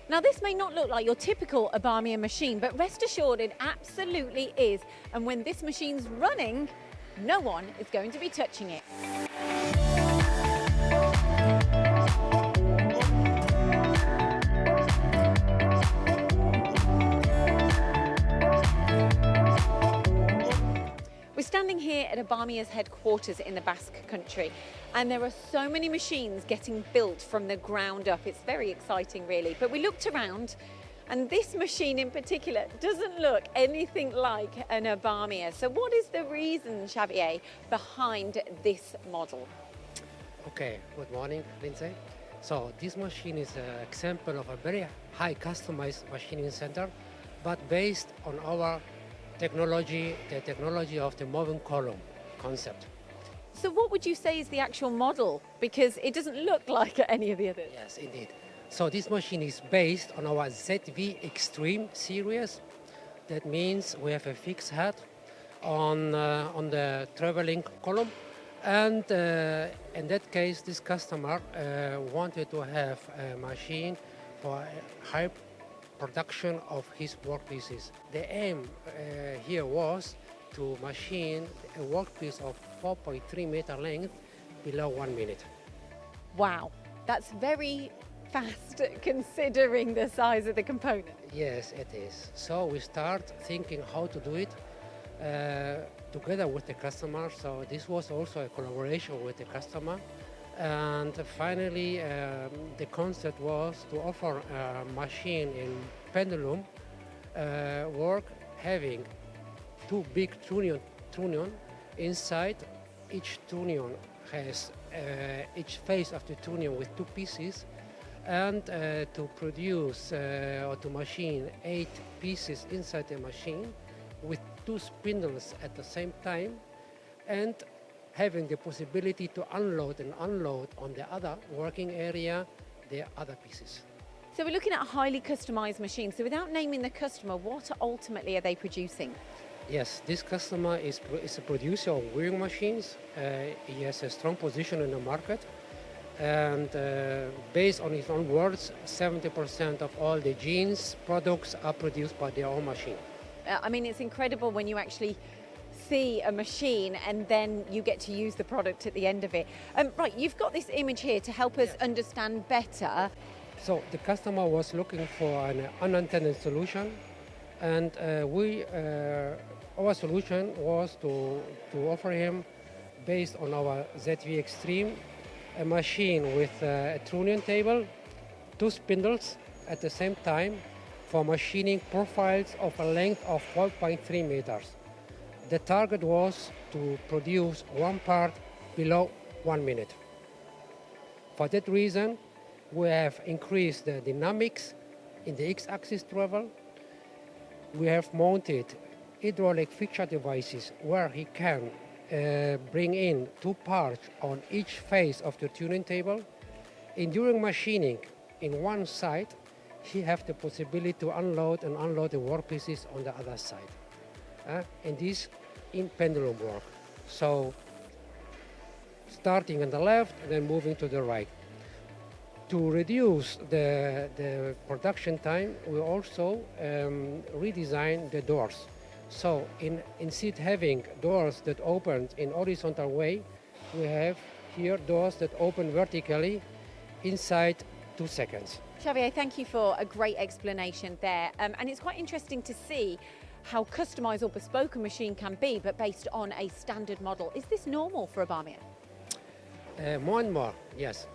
Now, this may not look like your typical IBARMIA machine, but rest assured it absolutely is. And when this machine's running, no one is going to be touching it. We're standing here at IBARMIA's headquarters in the Basque Country, and there are so many machines getting built from the ground up. It's very exciting, really. But we looked around, and this machine in particular doesn't look anything like an IBARMIA. So what is the reason, Xabier, behind this model? Okay, good morning, Lyndsey. So this machine is an example of a very high customized machining center, but based on our technology, the technology of the moving column concept. So what would you say is the actual model? Because it doesn't look like any of the others. Yes, indeed. So this machine is based on our ZV Extreme series. That means we have a fixed head on the traveling column. And in that case, this customer wanted to have a machine for high production of his workpieces. The aim here was to machine a workpiece of 4.3 meter length below 1 minute. Wow, that's very fast considering the size of the component. Yes, it is. So we start thinking how to do it together with the customer. So this was also a collaboration with the customer. And finally, the concept was to offer a machine in pendulum work having two big trunnion inside. Each trunnion has each face of the trunnion with two pieces, and to produce or to machine 8 pieces inside the machine with 2 spindles at the same time, and having the possibility to unload and unload on the other working area the other pieces. So we're looking at a highly customized machine. So without naming the customer, what ultimately are they producing? Yes, this customer is a producer of weaving machines. He has a strong position in the market, and based on his own words, 70% of all the jeans products are produced by their own machine. I mean, it's incredible when you actually see a machine and then you get to use the product at the end of it. Right, you've got this image here to help us understand better. So the customer was looking for an unintended solution, and our solution was to offer him, based on our ZV Extreme, a machine with a trunnion table, 2 spindles at the same time for machining profiles of a length of 12.3 meters. The target was to produce 1 part below 1 minute. For that reason, we have increased the dynamics in the X-axis travel. We have mounted hydraulic fixture devices where he can bring in 2 parts on each face of the tuning table. And during machining in one side, he has the possibility to unload and unload the workpieces on the other side. And this in pendulum work. So starting on the left and then moving to the right. To reduce the production time, we also redesigned the doors. So instead having doors that open in horizontal way, we have here doors that open vertically inside 2 seconds. Xabier, thank you for a great explanation there. And it's quite interesting to see how customized or bespoke a machine can be, but based on a standard model. Is this normal for IBARMIA? More and more, yes.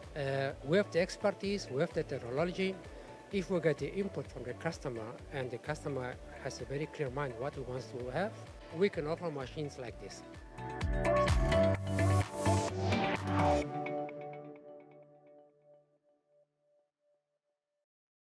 We have the expertise, we have the technology. If we get the input from the customer and the customer has a very clear mind what he wants to have, we can offer machines like this.